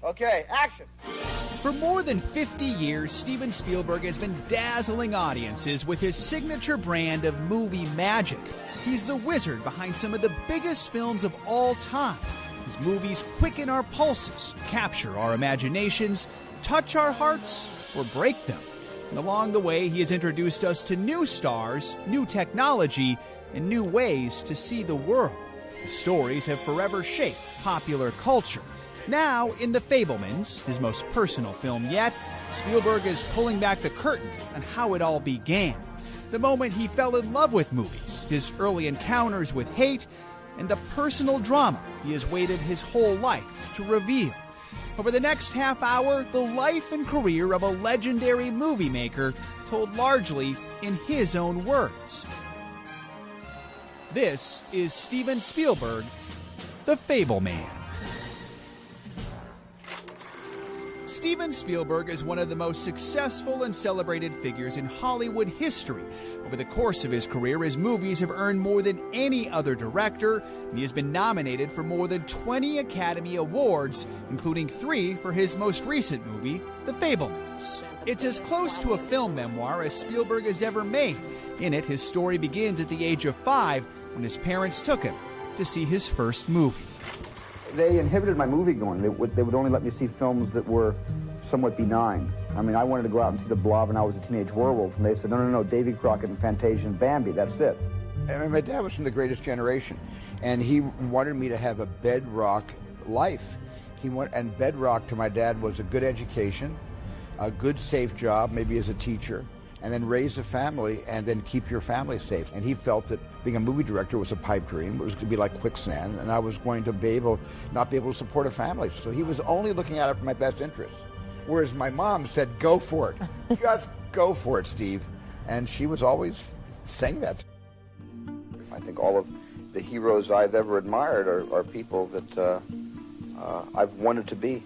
Okay, action. For more than 50 years, Steven Spielberg has been dazzling audiences with his signature brand of movie magic. He's the wizard behind some of the biggest films of all time. His movies quicken our pulses, capture our imaginations, touch our hearts, or break them. And along the way, he has introduced us to new stars, new technology, and new ways to see the world. His stories have forever shaped popular culture. Now, in The Fabelmans, his most personal film yet, Spielberg is pulling back the curtain on how it all began. The moment he fell in love with movies, his early encounters with hate, and the personal drama he has waited his whole life to reveal. Over the next half hour, the life and career of a legendary movie maker told largely in his own words. This is Steven Spielberg, The Fableman. Steven Spielberg is one of the most successful and celebrated figures in Hollywood history. Over the course of his career, his movies have earned more than any other director, and he has been nominated for more than 20 Academy Awards, including 3 for his most recent movie, The Fabelmans. It's as close to a film memoir as Spielberg has ever made. In it, his story begins at the age of 5 when his parents took him to see his first movie. They inhibited my movie going. They would only let me see films that were somewhat benign. I mean, I wanted to go out and see The Blob when I was a teenage werewolf, and they said, no, Davy Crockett and Fantasia and Bambi, that's it. I mean, my dad was from the Greatest Generation, and he wanted me to have a bedrock life. And bedrock to my dad was a good education, a good, safe job, maybe as a teacher, and then raise a family and then keep your family safe. And he felt that being a movie director was a pipe dream. It was going to be like quicksand, and I was going to not be able to support a family. So he was only looking at it for my best interest. Whereas my mom said, go for it. Just go for it, Steve. And she was always saying that. I think all of the heroes I've ever admired are people that I've wanted to be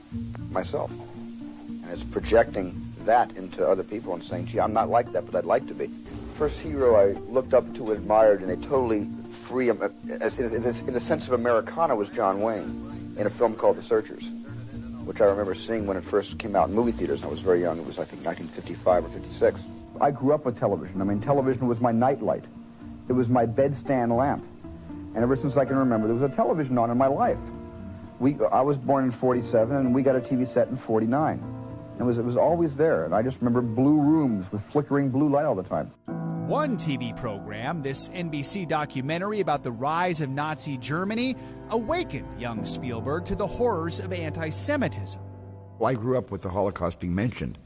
myself. And it's projecting that into other people and saying, gee, I'm not like that, but I'd like to be. First hero I looked up to and admired in a totally free, in the sense of Americana, was John Wayne in a film called The Searchers, which I remember seeing when it first came out in movie theaters. I was very young. It was, I think, 1955 or 56. I grew up with television. I mean, television was my nightlight. It was my bedstand lamp. And ever since I can remember, there was a television on in my life. I was born in 47, and we got a TV set in 49. It was always there, and I just remember blue rooms with flickering blue light all the time. One TV program, this NBC documentary about the rise of Nazi Germany, awakened young Spielberg to the horrors of anti-Semitism. Well, I grew up with the Holocaust being mentioned.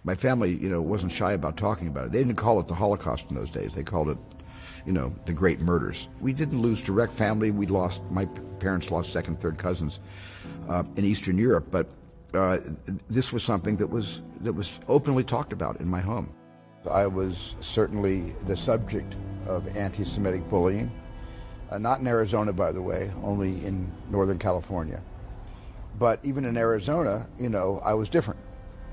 My family, wasn't shy about talking about it. They didn't call it the Holocaust in those days. They called it, the great murders. We didn't lose direct family. My parents lost second, third cousins in Eastern Europe, but this was something that was openly talked about in my home. I was certainly the subject of anti-Semitic bullying, not in Arizona, by the way, only in Northern California. But even in Arizona, I was different.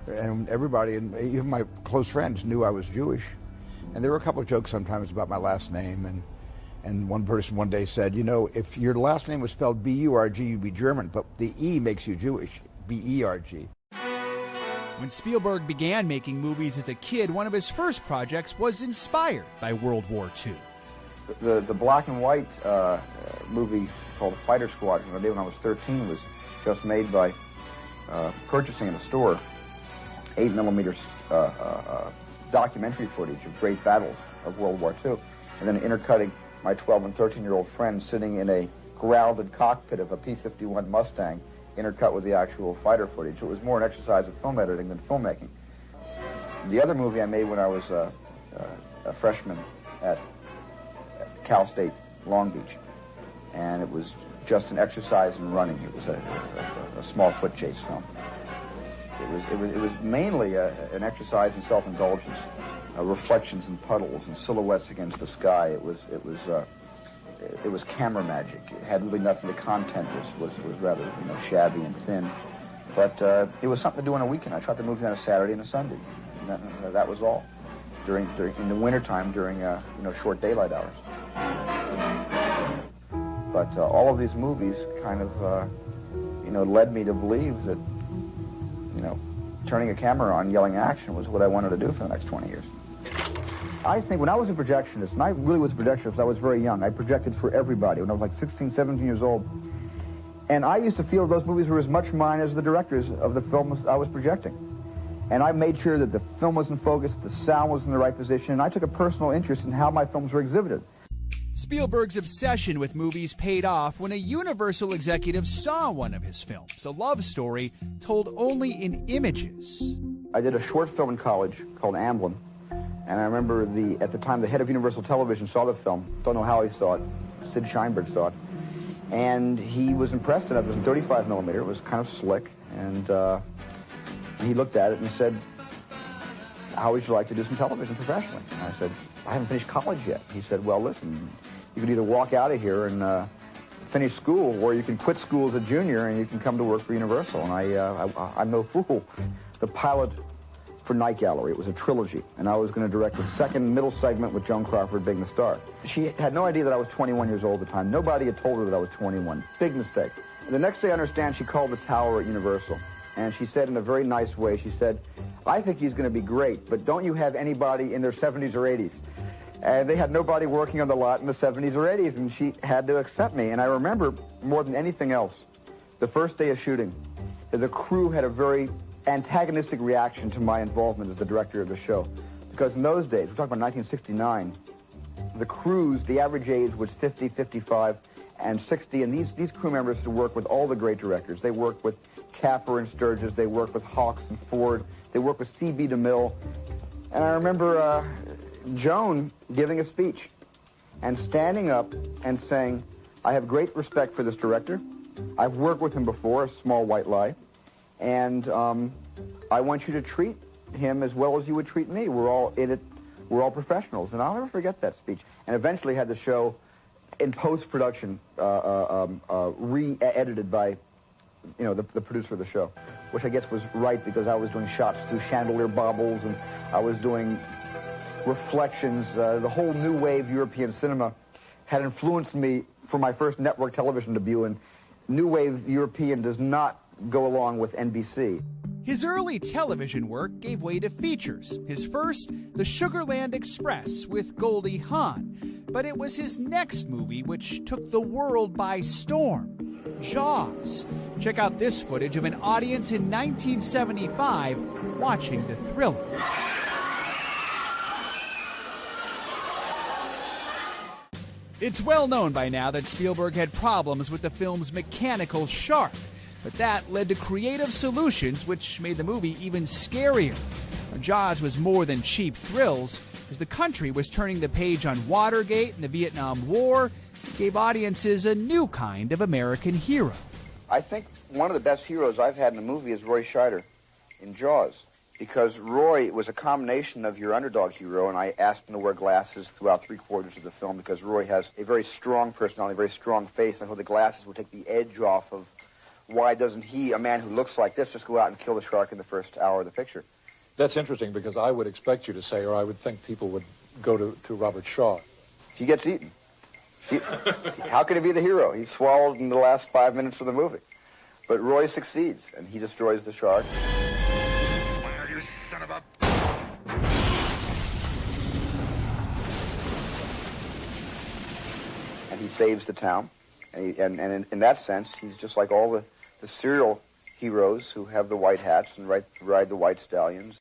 And everybody, and even my close friends, knew I was Jewish. And there were a couple of jokes sometimes about my last name, and one person one day said, if your last name was spelled B-U-R-G, you'd be German, but the E makes you Jewish. B-E-R-G. When Spielberg began making movies as a kid, one of his first projects was inspired by World War II. The black and white movie called Fighter Squadron, I did when I was 13, was just made by purchasing in a store 8mm documentary footage of great battles of World War II, and then intercutting my 12 and 13-year-old friends sitting in a grounded cockpit of a P-51 Mustang, intercut with the actual fighter footage. It was more an exercise of film editing than filmmaking. The other movie I made when I was a freshman at Cal State Long Beach, and it was just an exercise in running. It was a small foot chase film. It was mainly an exercise in self-indulgence, reflections in puddles and silhouettes against the sky. It was camera magic. It had really nothing. The content was rather shabby and thin, but it was something to do on a weekend. I shot the movie on a Saturday and a Sunday. And that was all. In the wintertime during short daylight hours. But all of these movies kind of led me to believe that you know, turning a camera on, yelling action was what I wanted to do for the next 20 years. I think when I was a projectionist, and I really was a projectionist, I was very young. I projected for everybody when I was like 16, 17 years old. And I used to feel those movies were as much mine as the directors of the films I was projecting. And I made sure that the film was in focus, the sound was in the right position, and I took a personal interest in how my films were exhibited. Spielberg's obsession with movies paid off when a Universal executive saw one of his films, a love story told only in images. I did a short film in college called Amblin, and I remember at the time the head of Universal Television saw the film. Don't know how he saw it. Sid Sheinberg saw it. And he was impressed enough. It was in 35 millimeter. It was kind of slick. And he looked at it and said, how would you like to do some television professionally? And I said, I haven't finished college yet. He said, well, listen, you can either walk out of here and finish school, or you can quit school as a junior and you can come to work for Universal. And I'm no fool. The pilot for Night Gallery, it was a trilogy, and I was going to direct the second middle segment with Joan Crawford being the star. She had no idea that I was 21 years old at the time. Nobody had told her that I was 21. Big mistake. The next day, I understand, she called the tower at Universal, and she said in a very nice way, she said, I think he's going to be great, but don't you have anybody in their 70s or 80s? And they had nobody working on the lot in the 70s or 80s, and she had to accept me. And I remember, more than anything else, the first day of shooting, the crew had a very antagonistic reaction to my involvement as the director of the show. Because in those days, we're talking about 1969, the crews, the average age was 50, 55, and 60, and these crew members had worked with all the great directors. They worked with Capper and Sturgis, they worked with Hawks and Ford, they worked with C.B. DeMille. And I remember Joan giving a speech and standing up and saying, I have great respect for this director. I've worked with him before, A Small White Lie. And I want you to treat him as well as you would treat me. We're all in it. We're all professionals. And I'll never forget that speech. And eventually had the show in post-production re-edited by, you know, the producer of the show, which I guess was right because I was doing shots through chandelier baubles and I was doing reflections. The whole new wave European cinema had influenced me for my first network television debut. And new wave European does not go along with NBC. His early television work gave way to features. His first, The Sugarland Express with Goldie Hawn. But it was his next movie which took the world by storm, Jaws. Check out this footage of an audience in 1975 watching the thriller. It's well known by now that Spielberg had problems with the film's mechanical shark. But that led to creative solutions which made the movie even scarier. Jaws was more than cheap thrills. As the country was turning the page on Watergate and the Vietnam War, it gave audiences a new kind of American hero. I think one of the best heroes I've had in a movie is Roy Scheider in Jaws, because Roy was a combination of your underdog hero, and I asked him to wear glasses throughout 3/4 of the film because Roy has a very strong personality, a very strong face, and I thought the glasses would take the edge off of why doesn't he, a man who looks like this, just go out and kill the shark in the first hour of the picture? That's interesting because I would expect you to say, or I would think people would go to Robert Shaw. He gets eaten. How can he be the hero? He's swallowed in the last 5 minutes of the movie. But Roy succeeds, and he destroys the shark. Well, you son of a... And he saves the town. And in that sense, he's just like all the serial heroes who have the white hats and ride the white stallions.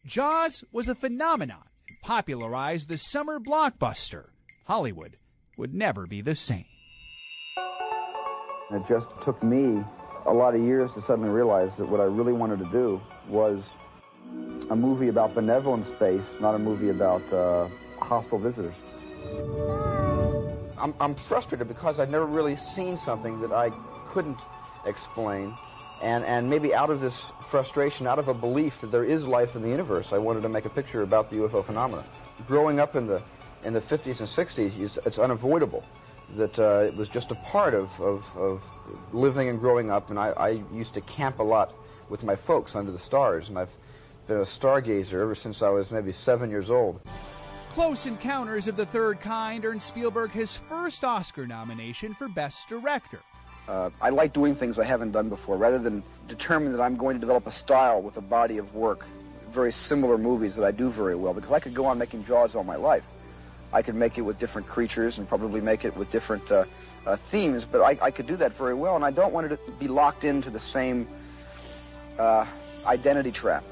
Jaws was a phenomenon and popularized the summer blockbuster. Hollywood would never be the same. It just took me a lot of years to suddenly realize that what I really wanted to do was a movie about benevolent space, not a movie about hostile visitors. I'm frustrated because I'd never really seen something that I couldn't explain. And maybe out of this frustration, out of a belief that there is life in the universe, I wanted to make a picture about the UFO phenomenon. Growing up in the 50s and 60s, it's unavoidable that it was just a part of living and growing up. And I used to camp a lot with my folks under the stars. And I've been a stargazer ever since I was maybe 7 years old. Close Encounters of the Third Kind earned Spielberg his first Oscar nomination for Best Director. I like doing things I haven't done before, rather than determine that I'm going to develop a style with a body of work, very similar movies that I do very well, because I could go on making Jaws all my life. I could make it with different creatures and probably make it with different themes, but I could do that very well, and I don't want it to be locked into the same identity trap.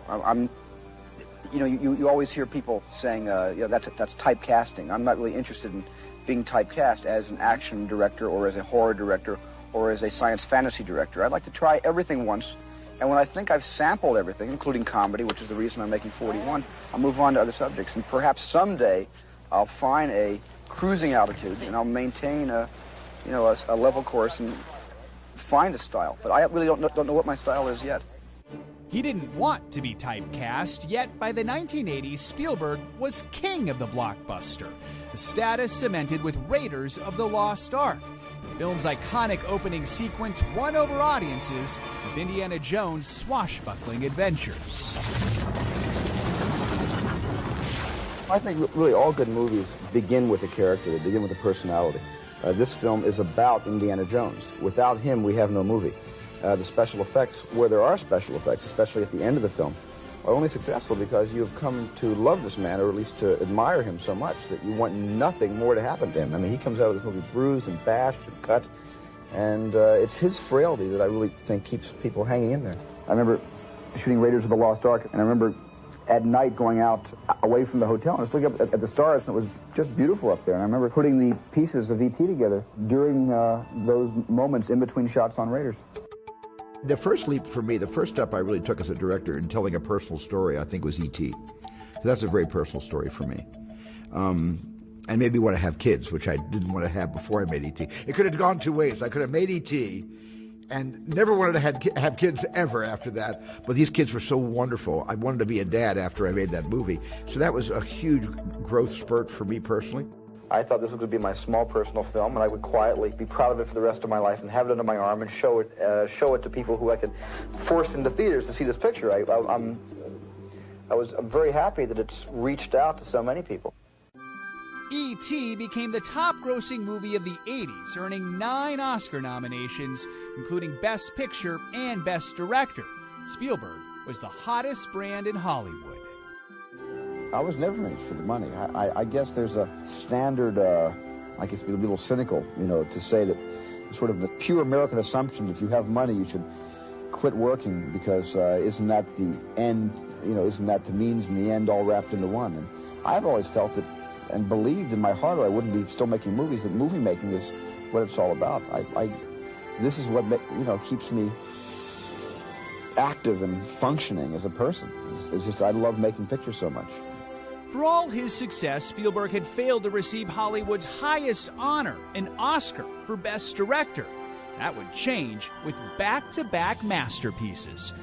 You always hear people saying, that's typecasting. I'm not really interested in being typecast as an action director or as a horror director or as a science fantasy director. I'd like to try everything once, and when I think I've sampled everything, including comedy, which is the reason I'm making 41, I'll move on to other subjects, and perhaps someday I'll find a cruising altitude and I'll maintain a level course and find a style. But I really don't know what my style is yet. He didn't want to be typecast, yet by the 1980s, Spielberg was king of the blockbuster, a status cemented with Raiders of the Lost Ark. The film's iconic opening sequence won over audiences with Indiana Jones' swashbuckling adventures. I think really all good movies begin with a character, they begin with a personality. This film is about Indiana Jones. Without him, we have no movie. The special effects, where there are special effects, especially at the end of the film, are only successful because you have come to love this man, or at least to admire him so much that you want nothing more to happen to him. I mean, he comes out of this movie bruised and bashed and cut, and it's his frailty that I really think keeps people hanging in there. I remember shooting Raiders of the Lost Ark, and I remember at night going out away from the hotel, and I was looking up at the stars, and it was just beautiful up there. And I remember putting the pieces of E.T. together during those moments in between shots on Raiders. The first leap for me, the first step I really took as a director in telling a personal story, I think, was E.T. That's a very personal story for me. And maybe want to have kids, which I didn't want to have before I made E.T. It could have gone two ways. I could have made E.T. and never wanted to have kids ever after that. But these kids were so wonderful. I wanted to be a dad after I made that movie. So that was a huge growth spurt for me personally. I thought this was going to be my small personal film, and I would quietly be proud of it for the rest of my life and have it under my arm and show it to people who I could force into theaters to see this picture. I'm very happy that it's reached out to so many people. E.T. became the top-grossing movie of the 80s, earning 9 Oscar nominations, including Best Picture and Best Director. Spielberg was the hottest brand in Hollywood. I was never in it for the money. I guess there's a standard, I guess be a little cynical, to say that sort of the pure American assumption, if you have money, you should quit working because isn't that the end, isn't that the means and the end all wrapped into one? And I've always felt that and believed in my heart, or I wouldn't be still making movies, that movie making is what it's all about. This is what, keeps me active and functioning as a person. It's just I love making pictures so much. For all his success, Spielberg had failed to receive Hollywood's highest honor, an Oscar for Best Director. That would change with back-to-back masterpieces.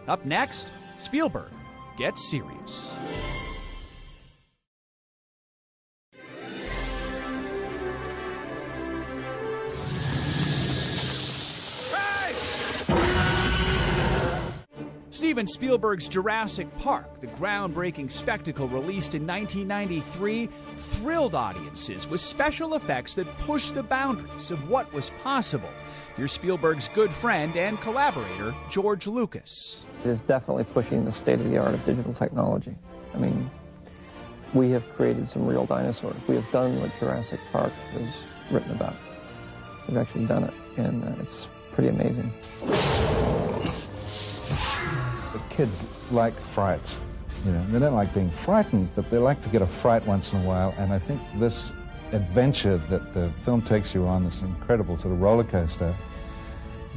Up next, Spielberg gets serious. Steven Spielberg's Jurassic Park, the groundbreaking spectacle released in 1993, thrilled audiences with special effects that pushed the boundaries of what was possible. Here's Spielberg's good friend and collaborator, George Lucas. It is definitely pushing the state-of-the-art of digital technology. I mean, we have created some real dinosaurs. We have done what Jurassic Park was written about. We've actually done it, and it's pretty amazing. Kids like frights, they don't like being frightened, but they like to get a fright once in a while, and I think this adventure that the film takes you on, this incredible sort of roller coaster,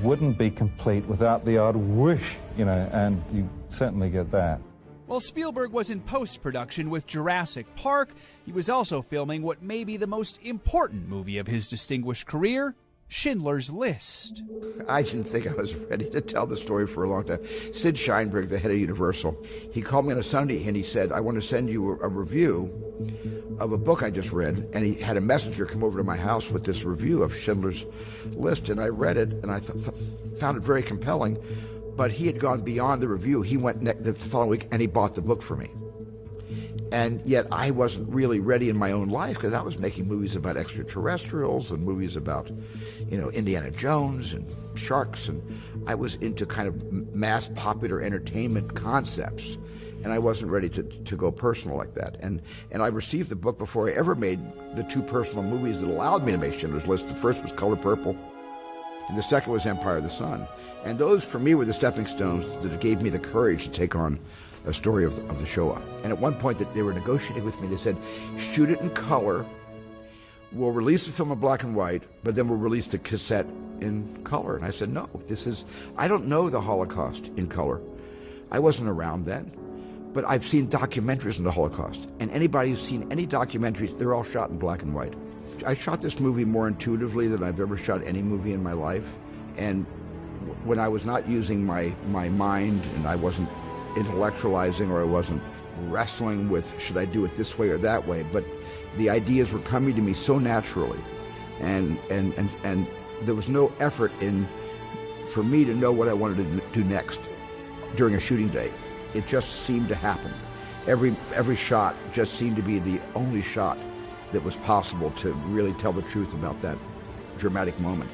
wouldn't be complete without the odd whoosh, and you certainly get that. While Spielberg was in post-production with Jurassic Park, he was also filming what may be the most important movie of his distinguished career, Schindler's List. I didn't think I was ready to tell the story for a long time. Sid Sheinberg, the head of Universal, he called me on a Sunday and he said, I want to send you a review of a book I just read. And he had a messenger come over to my house with this review of Schindler's List. And I read it and I found it very compelling. But he had gone beyond the review. He went the following week and he bought the book for me. And yet I wasn't really ready in my own life because I was making movies about extraterrestrials and movies about, Indiana Jones and sharks, and I was into kind of mass popular entertainment concepts, and I wasn't ready to go personal like that. And I received the book before I ever made the two personal movies that allowed me to make Schindler's List. The first was Color Purple, and the second was Empire of the Sun. And those, for me, were the stepping stones that gave me the courage to take on a story of the Shoah. And at one point that they were negotiating with me, they said, shoot it in color, we'll release the film in black and white, but then we'll release the cassette in color. And I said, no, I don't know the Holocaust in color. I wasn't around then, but I've seen documentaries on the Holocaust. And anybody who's seen any documentaries, they're all shot in black and white. I shot this movie more intuitively than I've ever shot any movie in my life. And when I was not using my mind and I wasn't intellectualizing or I wasn't wrestling with should I do it this way or that way, but the ideas were coming to me so naturally, and there was no effort for me to know what I wanted to do next during a shooting day. It just seemed to happen. Every shot just seemed to be the only shot that was possible to really tell the truth about that dramatic moment.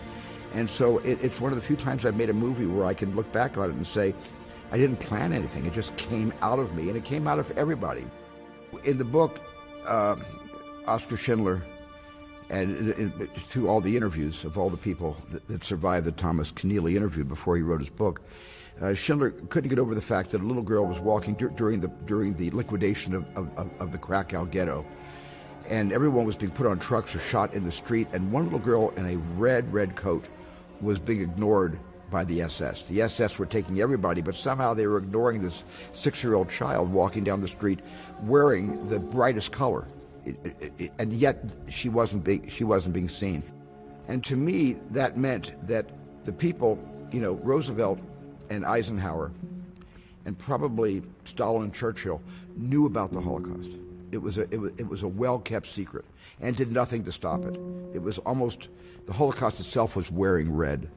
And so it's one of the few times I've made a movie where I can look back on it and say, I didn't plan anything. It just came out of me, and it came out of everybody. In the book, Oskar Schindler, and through all the interviews of all the people that survived the Thomas Keneally interview before he wrote his book, Schindler couldn't get over the fact that a little girl was walking during the liquidation of the Krakow ghetto, and everyone was being put on trucks or shot in the street, and one little girl in a red coat was being ignored by the SS. The SS were taking everybody, but somehow they were ignoring this 6-year-old child walking down the street wearing the brightest color, and yet she wasn't being seen. And to me, that meant that the people, Roosevelt and Eisenhower, and probably Stalin and Churchill, knew about the Holocaust. It was a well-kept secret, and did nothing to stop it. It was almost, the Holocaust itself was wearing red.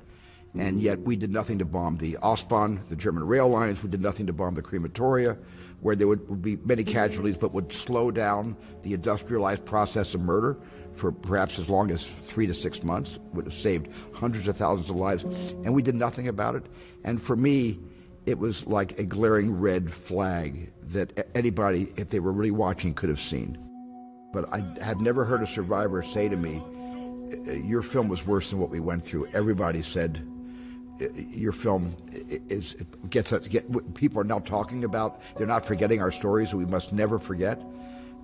And yet we did nothing to bomb the Ostbahn, the German rail lines. We did nothing to bomb the crematoria, where there would be many casualties, but would slow down the industrialized process of murder for perhaps as long as 3 to 6 months, would have saved hundreds of thousands of lives. And we did nothing about it. And for me, it was like a glaring red flag that anybody, if they were really watching, could have seen. But I had never heard a survivor say to me, your film was worse than what we went through. Everybody said, your film people are now talking about, they're not forgetting our stories, and we must never forget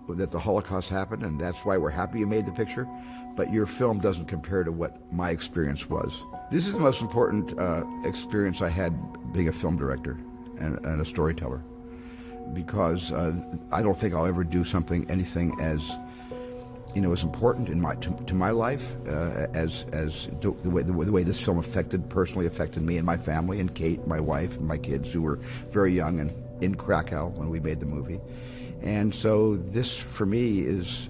that the Holocaust happened, and that's why we're happy you made the picture. But your film doesn't compare to what my experience was. This is the most important experience I had being a film director and a storyteller, because I don't think I'll ever do anything as as important to my life as the way this film personally affected me and my family and Kate, my wife, and my kids, who were very young and in Krakow when we made the movie. And so this, for me, is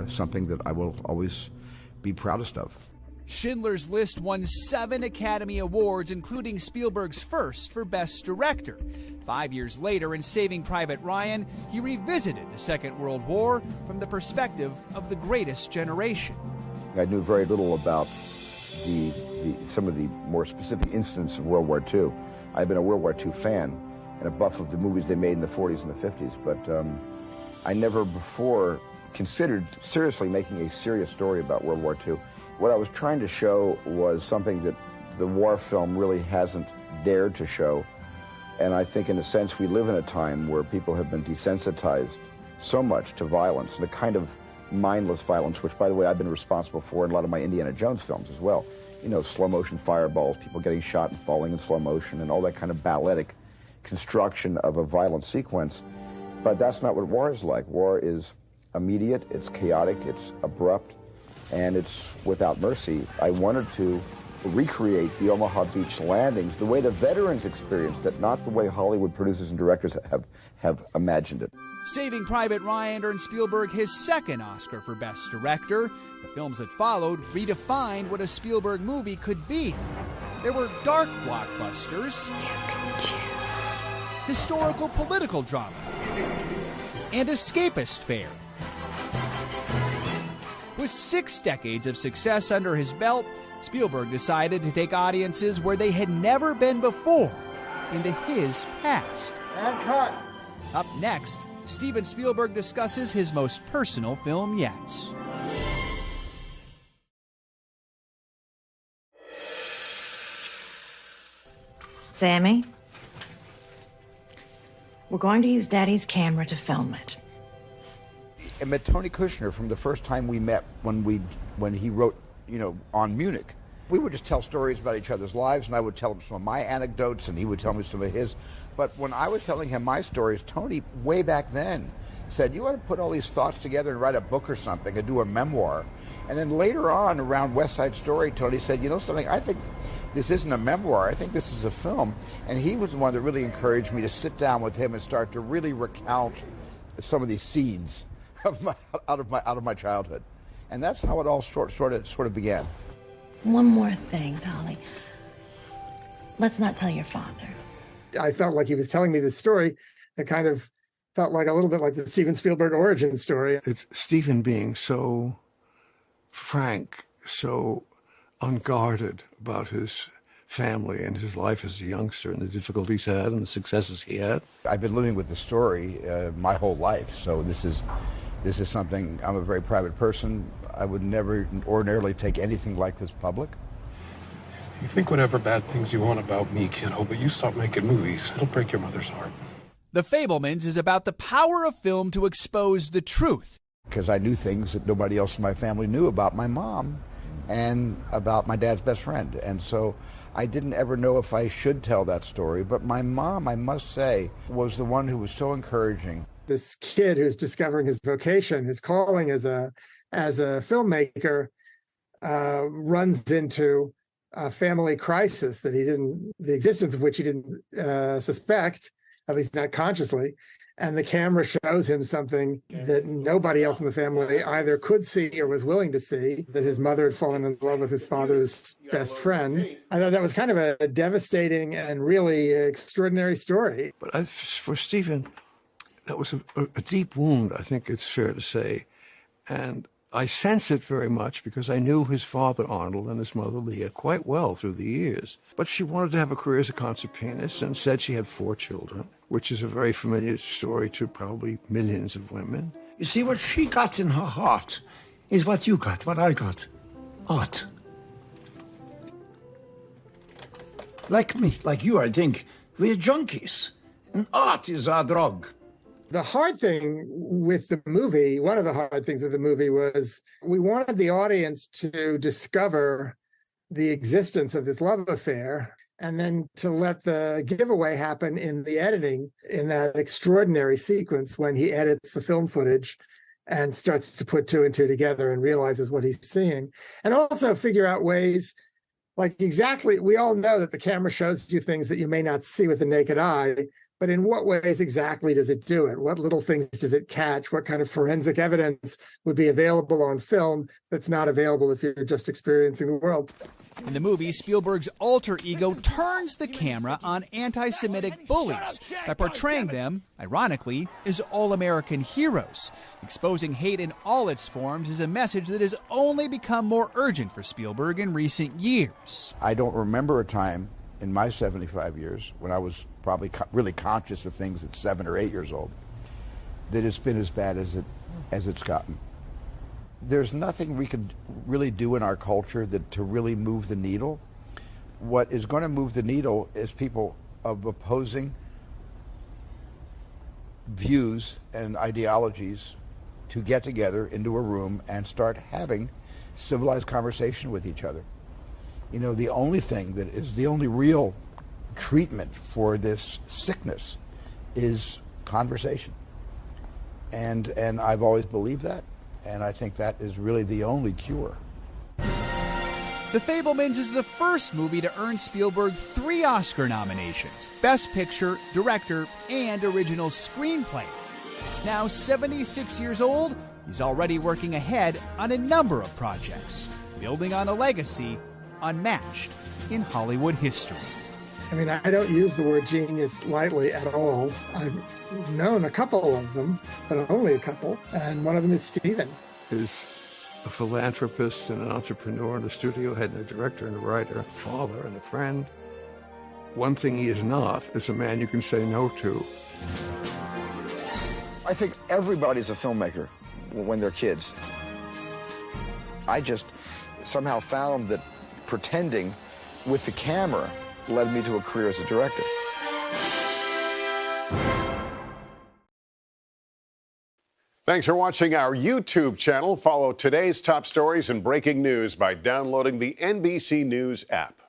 something that I will always be proudest of. Schindler's List won 7 Academy Awards, including Spielberg's first for Best Director. 5 years later, in Saving Private Ryan, he revisited the Second World War from the perspective of the greatest generation. I knew very little about some of the more specific incidents of World War II. I've been a World War II fan and a buff of the movies they made in the 40s and the 50s, but I never before considered seriously making a serious story about World War II. What I was trying to show was something that the war film really hasn't dared to show. And I think, in a sense, we live in a time where people have been desensitized so much to violence, and a kind of mindless violence, which, by the way, I've been responsible for in a lot of my Indiana Jones films as well. Slow-motion fireballs, people getting shot and falling in slow motion, and all that kind of balletic construction of a violent sequence. But that's not what war is like. War is immediate, it's chaotic, it's abrupt, and it's without mercy. I wanted to recreate the Omaha Beach landings the way the veterans experienced it, not the way Hollywood producers and directors have imagined it. Saving Private Ryan earned Spielberg his second Oscar for Best Director. The films that followed redefined what a Spielberg movie could be. There were dark blockbusters, historical political drama, and escapist fare. With 6 decades of success under his belt, Spielberg decided to take audiences where they had never been before, into his past. And cut. Up next, Steven Spielberg discusses his most personal film yet. Sammy, we're going to use Daddy's camera to film it. I met Tony Kushner from the first time we met when he wrote, on Munich. We would just tell stories about each other's lives, and I would tell him some of my anecdotes, and he would tell me some of his. But when I was telling him my stories, Tony, way back then, said, you ought to put all these thoughts together and write a book or something, and do a memoir. And then later on, around West Side Story, Tony said, you know something, I think this isn't a memoir, I think this is a film. And he was the one that really encouraged me to sit down with him and start to really recount some of these scenes out of my childhood. And that's how it all sort of began. One more thing, Dolly. Let's not tell your father. I felt like he was telling me this story that kind of felt like a little bit like the Steven Spielberg origin story. It's Steven being so frank, so unguarded about his family and his life as a youngster and the difficulties he had and the successes he had. I've been living with the story my whole life, so this is something. I'm a very private person. I would never ordinarily take anything like this public. You think whatever bad things you want about me, kiddo, but you stop making movies, it'll break your mother's heart. The Fabelmans is about the power of film to expose the truth. Because I knew things that nobody else in my family knew about my mom and about my dad's best friend. And so I didn't ever know if I should tell that story. But my mom, I must say, was the one who was so encouraging. This kid who's discovering his vocation, his calling as a filmmaker, runs into a family crisis that the existence of which he didn't suspect, at least not consciously. And the camera shows him something that nobody else in the family either could see or was willing to see, that his mother had fallen in love with his father's best friend. I thought that was kind of a devastating and really extraordinary story. But for Steven, that was a deep wound, I think it's fair to say. And I sense it very much because I knew his father, Arnold, and his mother, Leah, quite well through the years. But she wanted to have a career as a concert pianist and said she had 4 children, which is a very familiar story to probably millions of women. You see, what she got in her heart is what you got, what I got. Art. Like me, like you, I think, we're junkies. And art is our drug. The hard thing with the movie, one of the hard things with the movie was we wanted the audience to discover the existence of this love affair and then to let the giveaway happen in the editing, in that extraordinary sequence when he edits the film footage and starts to put 2 and 2 together and realizes what he's seeing. And also figure out ways, like exactly, we all know that the camera shows you things that you may not see with the naked eye, but in what ways exactly does it do it? What little things does it catch? What kind of forensic evidence would be available on film that's not available if you're just experiencing the world? In the movie, Spielberg's alter ego turns the camera on anti-Semitic bullies by portraying them, ironically, as all-American heroes. Exposing hate in all its forms is a message that has only become more urgent for Spielberg in recent years. I don't remember a time in my 75 years when I was probably really conscious of things at 7 or 8 years old that it's been as bad as it's gotten. There's nothing we could really do in our culture to really move the needle. What is going to move the needle is people of opposing views and ideologies to get together into a room and start having civilized conversation with each other. You know, the only thing that is the only real treatment for this sickness is conversation. And I've always believed that, and I think that is really the only cure. The Fabelmans is the first movie to earn Spielberg 3 Oscar nominations: Best Picture, Director, and Original Screenplay. Now 76 years old, he's already working ahead on a number of projects, building on a legacy unmatched in Hollywood history. I mean, I don't use the word genius lightly at all. I've known a couple of them, but only a couple, and one of them is Steven. Is a philanthropist and an entrepreneur and a studio head and a director and a writer, a father and a friend. One thing he is not is a man you can say no to. I think everybody's a filmmaker when they're kids. I just somehow found that pretending with the camera led me to a career as a director. Thanks for watching our YouTube channel. Follow today's top stories and breaking news by downloading the NBC News app.